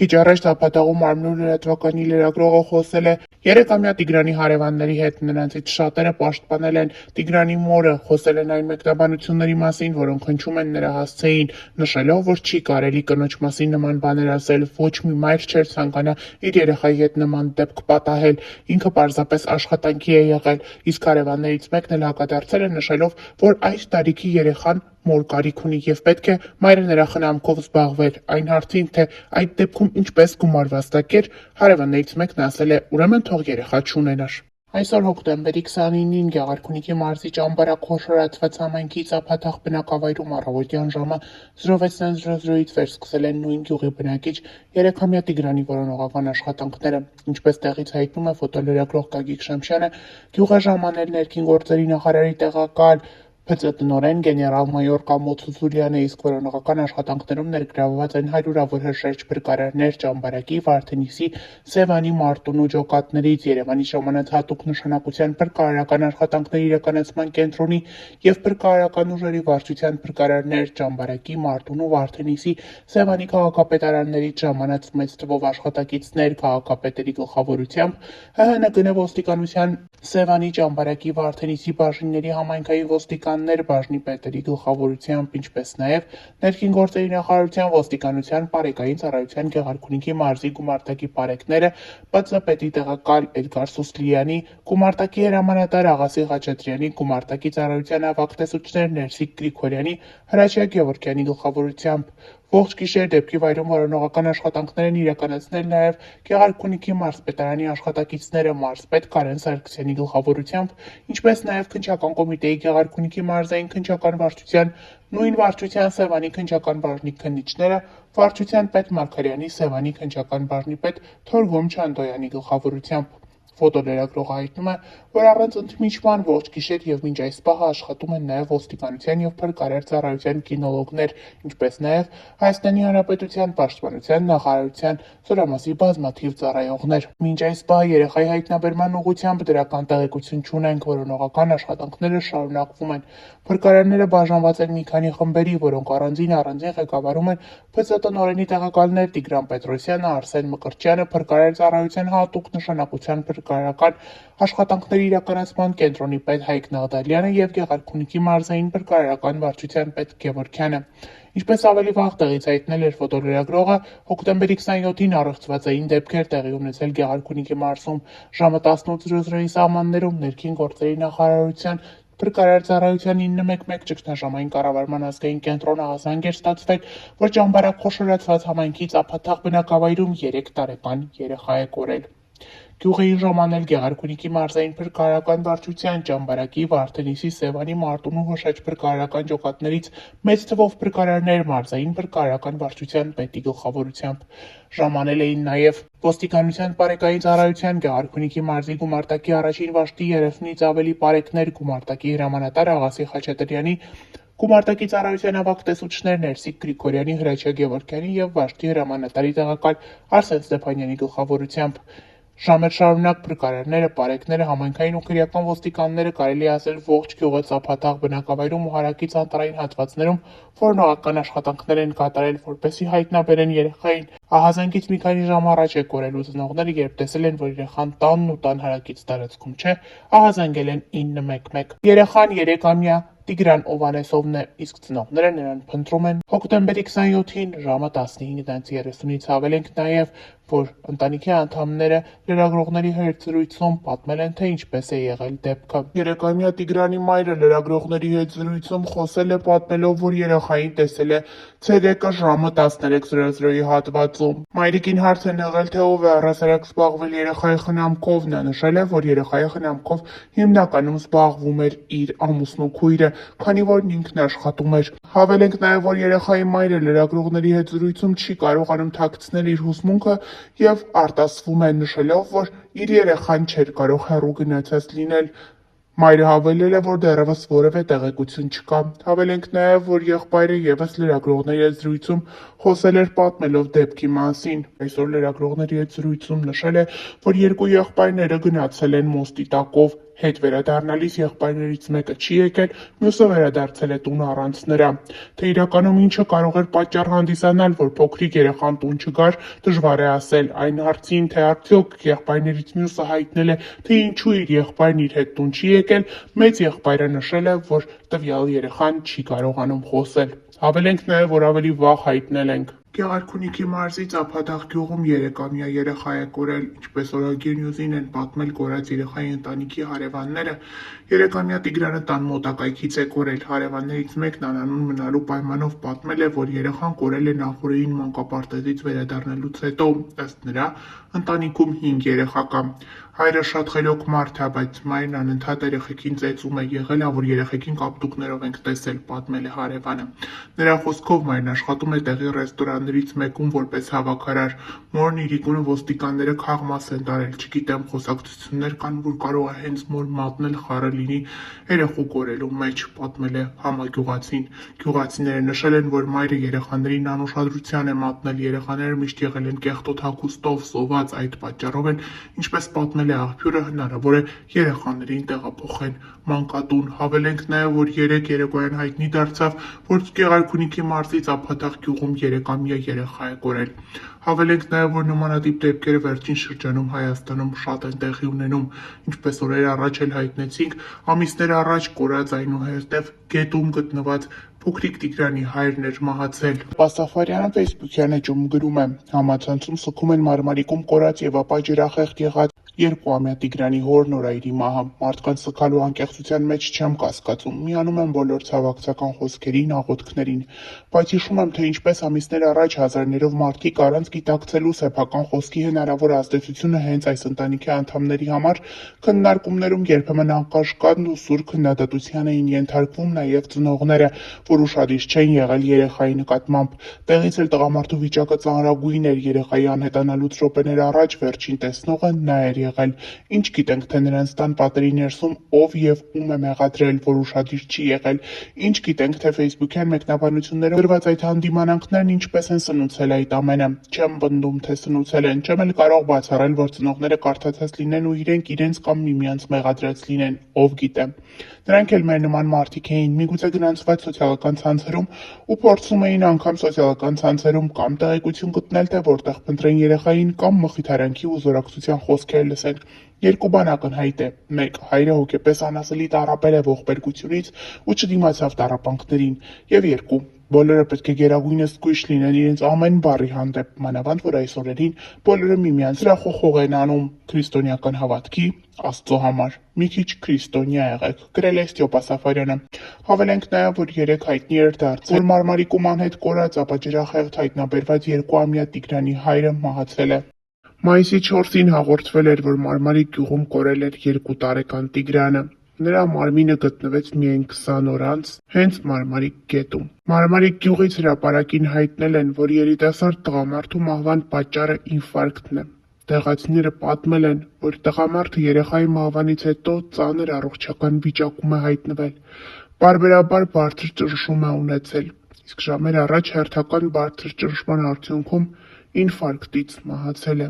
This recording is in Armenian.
Քիչ առաջ Տապատաղում մարմնու լրատվականի լրագրողը խոսել է 3-ամյա Տիգրանի հարևանների հետ, նրանցից շատերը պաշտպանել են Տիգրանի մորը, խոսել են այն մեկնաբանությունների մասին, որոնք հնչում են նրա հասցեին, նշելով, որ չի կարելի կնոջ մասին նման բաներ ասել, ոչ մի մայր չէր ցանկանա իր երեխայի հետ նման դեպք պատահել, ինքը պարզապես աշխատանքի է եղել, իսկ հարևաններից մեկն էլ հակադարձել է նշելով, որ այս տարիքի երեխան մոր կարիք ունի և պետք է մայրը նրա խնամքով զբաղվեր, այն հարցին, թե այդ դեպքում ինչպես գումար վաստակեր, հարևաններից մեկն ասել է՝ ուրեմն թող երեխա չունենար։ Այսօր հոկտեմբերի 29-ին Գեղարքունիքի մարզի ճամբարակ խոշորացված համայնքի Ծափաթաղ բնակավայրում առավոտյան ժամը 06:00-ից վերսկսել են նույն գյուղի բնակիչ 3-ամյա Տիգրանի որոնողական աշխատանքները։ Ինչպես տեղից հայտնում է ֆոտոլրագրող Գագիկ Շամշյանը, գյուղը ժամանել ներքին գործերի նախարարի տեղակալ ՓԾՏ-տնօրեն գեներալ-մայոր Կամո Ցուցուլյանը, իսկ որոնողական աշխատանքներում ներգրավված են հարյուրավոր հրշեջ փրկարարներ ճամբարակի, Վարդենիսի, Սևանի, Մարտունու ջոկատներից, Երևանի ժամանած հատուկ նշանակության փրկարարական աշխատանքների իրականացման կենտրոնի և փրկարարական ուժերի վարչության փրկարարներ ճամբարակի, Մարտունու, Վարդենիսի, Սևանի քաղաքապետարաններից ժամանած մեծ թվով աշխատակիցներ քաղաքապետերի գլխավորությամբ, ՀՀՆԿ ոստիկանության Սևանի, ճամբարակի, Վարդենիսի բաժինների համայնքային ոստիկաններ բաժնի պետերի գլխավորությամբ, ինչպես նաև ներքին գործերի նախարարության ոստիկանության պարեկային ծառայության Գեղարքունիքի մարզի գումարտակի պարեկները, ՊԾ պետի տեղակալ Էդգար Սուսլյանի, գումարտակի հրամանատար Աղասի Խաչատրյանի, գումարտակի ծառայության ավագ տեսուչներ Ներսիկ Գրիգորյանի, Հրաչյա Գևորգյանի գլխավորությամբ։ Ողջ գիշեր դեպքի վայրում որոնողական աշխատանքներ են իրականացնել նաև Գեղարքունիքի մարզպետարանի աշխատակիցները մարզպետ Կարեն Սարգսյանի գլխավորությամբ, ինչպես նաև քննչական կոմիտեի Գեղարքունիքի մարզային քննչական վարչության, նույն վարչության Սևանի քննչական բաժնի քննիչները, վարչության պետ Մարգարյանի, Սևանի քննչական բաժնի պետ Թորգոմ Չանդոյանի գլխավորությամբ։ Ֆոտոլրագրողը հայտնում է, որ առանց ընդմիջման ողջ գիշեր և մինչ այս պահը աշխատում են նաև ոստիկանության և փրկարար ծառայության կինոլոգներ, ինչպես նաև Հայաստանի Հանրապետության Պաշտպանության նախարարության զորամասի բազմաթիվ ծառայողներ։ Մինչ այս պահը երեխայի հայտնաբերման ուղղությամբ դրական տեղեկություն չունենք, որոնողական աշխատանքները շարունակվում են։ Փրկարարները բաժանված են մի քանի խմբերի, որոնք առանձին ղեկավարում են ՓԾՏ-տնօրենի տեղակալներ Տիգրան Պետրոսյանը, Արսեն Մկրտչյանը, փրկարար ծառայության հատուկ նշանակության փրկարարական աշխատանքների իրականացման կենտրոնի պետ Հայկ Նաղդալյանը և Գեղարքունիքի մարզային փրկարարական վարչության պետ Գևորգյանը։ Ինչպես ավելի վաղ տեղից հայտնել էր ֆոտոլրագրողը, հոկտեմբերի 27-ին առեղծվածային դեպքեր տեղի ունեցել Գեղարքունիքի մարզում, ժամը 18:00-ի սահմաններում ներքին գործերի նախարարության Փրկարար ծառայության 911 ճգնաժամային կառավարման ազգային կենտրոն ահազանգ էր ստացվել, որ ճամբարակ խոշորացված համայնքի Ծափաթաղ բնակավայրում 3 տարեկան երեխա է կորել։ Գյուղեին ժամանել Գեղարքունիքի մարզային փրկարարական վարչության, ճամբարակի, Վարդենիսի, Սևանի, Մարտունու հրշեջ փրկարարական ջոկատներից մեծ թվով փրկարարներ մարզային փրկարարական վարչության պետի գլխավորությամբ։ Ժամանել էին նաև ոստիկանության պարեկային ծառայության, Գեղարքունիքի մարզի գումարտակի առաջին վաշտի 30-ից ավելի պարեկներ, գումարտակի հրամանատար Աղասի Խաչատրյանի, գումարտակի ծառայության ավագ տեսուչներ Ներսիկ Գրիգորյանի, Հրաչյա Գևորգյանի և վաշտի հրամանատարի տեղակալ Արսեն Ստեփանյանի գլխավորությամբ։ Ժամեր շարունակ փրկարարները, պարեկները, համայնքային ու քրեական ոստիկանները, կարելի է ասել ողջ գյուղը Ծափաթաղ բնակավայրում ու հարակից անտառային հատվածներում որոնողական աշխատանքներ են կատարել, որպեսզի հայտնաբերեն երեխային։ Ահազանգից մի քանի ժամ առաջ է կորել ու ծնողները, երբ տեսել են, որ երեխան տանն ու տան հարակից տարածքում չէ, ահազանգել են 911։ Երեխան 3-ամյա Տիգրան Օվանեսովն է, իսկ ծնողները նրան փնտրում են։ Հոկտեմբերի 27-ին ժամը 15:30-ից հավել ենք նաև, որ ընտանիքի անդամները լրագրողների հետ զրույցում պատմել են, թե ինչպես է եղել դեպքը։ 3-ամյա Տիգրանի մայրը լրագրողների հետ զրույցում խոսել է, պատմելով, որ երեխային տեսել է ցերեկը ժամը 13:00-ի հատվածում։ Մայրիկին հարց են եղել, թե ով է առհասարակ զբաղվել երեխայի խնամքով, նա նշել է, որ երեխայի խնամքով հիմնականում զբաղվում էր իր ամուսնու քույրը, քանի որ ինքն աշխատում էր։ Հավել ենք նաև, որ երեխայի մայրը լրագրողների հետ զրույցում չի կարողանում թաքցնել իր հուզմունքը և արտասվում է, նշելով, որ իր երեխան չէր կարող հեռու գնացած լինել։ Մայրը հավելել է, որ դեռևս որևէ տեղեկություն չկա։ Հավել ենք նաև, որ եղբայրը ևս լրագրողների հետ զրույցում խոսել էր, պատմելով դեպքի մասին։ Այսօր լրագրողների հետ զրույցում նշել է, որ երկու եղբայրները գնացել են Մոստի տակով Հետ վերադառնալիս եղբայրներից մեկը չի եկել, մյուսը վերադարձել է տուն առանց նրա։ Թե իրականում ինչը կարող էր պատճառ հանդիսանալ, որ փոքրիկ երեխան տուն չգար, դժվար է ասել։ Այն հարցին, թե արդյոք եղբայրներից մյուսը հայտնել է, թե ինչու իր եղբայրն իր հետ տուն չի եկել, մեծ եղբայրը նշել է, որ տվյալ երեխան չի կարողանում խոսել։ Հավելենք նաև, որ ավելի վաղ հայտնել ենք. Գեղարքունիքի մարզի Ծափադաղ գյուղում 3-ամյա երեխա է կորել, ինչպես Օրագիր Նյուզին են պատմել կորած երեխայի ընտանիքի հարևանները։ 3-ամյա Տիգրանը տան մոտակայքից է կորել։ Հարևաններից մեկն անանուն մնալու պայմանով պատմել է, որ երեխան կորել է նախորդին մանկապարտեզից վերադառնալուց հետո։ Ըստ նրա, ընտանիքում 5 երեխա կա։ Հայրը շատ խելոք մարդ է, բայց մայրն անընդհատ երեխեքին ծեծում է, եղել ա, որ երեխեքին կապտուկներով ենք տեսել, պատմել է հարևանը։ Նրա խոսքով մայրն աշխատում է տեղի ռեստորաններից մեկում որպես հավաքարար։ Մորն իրիկունը ոստիկանները քաղմաս են տարել, չգիտեմ, խոսակցություններ կան, որ կարող է հենց մոր մատնել խառը լինի երեխու կորելու մեջ, պատմել է համագյուղացին։ Գյուղացիները նշել են, որ մայրը երեխաներին անուշադրության է մատնել, երեխաները միշտ եղել են կեղտոտ հագուստով, սոված, այդ պատճառով են, ինչպես պատմել է աղբյուրը, հնարավոր է երեխաներին տեղափոխեն մանկատուն։ Հավելենք նաև, որ 3 երեկոյան հայտնի դարձավ, որ Գեղարքունիքի մարզի Ծափադաղ գյուղում 3-ամյա երեխա է կորել։ Հավելենք նաև, որ նմանատիպ դեպքերը վերջին շրջանում Հայաստանում շատ են տեղի ունենում, ինչպես օրեր առաջ էլ հայտնեցինք, ամիսներ առաջ կորած այնուհետև գետում գտնված փոքրիկ Տիգրանի հայրն էր մահացել։ Պասաֆարյանը Facebook-յան էջում գրում է. համացանցում սգում են Մարմարիկում կորած եւ ապա ջրախեղտ եղած 2-ամյա Տիգրանի հոր Նորայրի մահը։ Մարդկանց սգալու անկեղծության մեջ չեմ կասկածում, միանում եմ բոլոր ցավակցական խոսքերին, աղոթքներին, բայց հիշում եմ, թե ինչպես ամիսներ առաջ հազարներով մարդիկ առանց գիտակցելու սեփական խոսքի հնարավոր ազդեցությունը հենց այս ընտանիքի անդամների համար քննարկումներում երբեմն անկաշկան ու սուր քննադատության էին ենթարկվում նաև ծնողները, որ ուշադիր չեն եղել երեխայի նկատմամբ։ Տեղից էլ տղամարդու վիճակը ծանրագույն էր, երեխայի անհետանալուց րոպեներ առաջ վերջին տեսնողը նա էր եղել։ Ինչ գիտենք, թե նրանց տան պատերի ներսում ով եւ ում է մեղադրել, որ ուշադիր չի եղել։ Ինչ գիտենք, թե Facebook-յան մեկնաբանություններով գրված այդ հանդիմանանքներն ինչպես են սնուցել այդ ամենը։ Չեմ պնդում, թե սնուցել են, չեմ էլ կարող բացառել, որ ծնողները կարդացած լինեն ու իրենց կամ միմյանց մեղադրած լինեն, ով գիտե։ Նրանք էլ մեր նման մարդիկ էին, միգուցե գնացված սոցիալական ցանցերում ու փորձում էին անգամ սոցիալական ցանցերում կամ տեղեկություն գտնել, թե որտեղ փնտրեն երեխային կամ մխիթարանքի ու զորակցության խոսքեր լսեն։ Երկու բան ակնհայտ է. 1. Հայրը հոգեպես անասելի տառապել է ողբերգությունից ու չդիմացավ տառապանքներին, եւ 2. Բոլորը պետք է գերագույնս զգույշ լինեն իրենց ամեն բառի հանդեպ, մանավանդ որ այս օրերին բոլորը միմյանց հրախոխող են անում քրիստոնեական հավատքի, Աստծո համար։ Մի քիչ քրիստոնյա եղեք, գրել է Ստյոպա Սաֆարյանը։ Հավելենք նաև, որ 3 հայտնի էր դարձել, որ Մարմարիկում անհետ կորած ապա ջրախեղտ հայտնաբերված 2-ամյա Տիգրանի հայրը մահացել է։ Մայիսի 4-ին հաղորդվել էր, որ Մարմարիկ գյուղում կորել էր 2 տարեկան Տիգրանը։ Նրա մարմինը գտնվեց միայն 20 օր անց հենց Մարմարիկ գետում։ Մարմարիկ գյուղից հրապարակին հայտնել են, որ երիտասարդ տղամարդու մահվան պատճառը ինֆարկտն է։ Տեղացիները պատմել են, որ տղամարդը երեխայի մահվանից հետո ծանր առողջական վիճակում է հայտնվել։ Պարբերաբար բարձր ճնշում է ունեցել, իսկ ժամեր առաջ հերթական բարձր ճնշման արդյունքում ինֆարկտից մահացել է։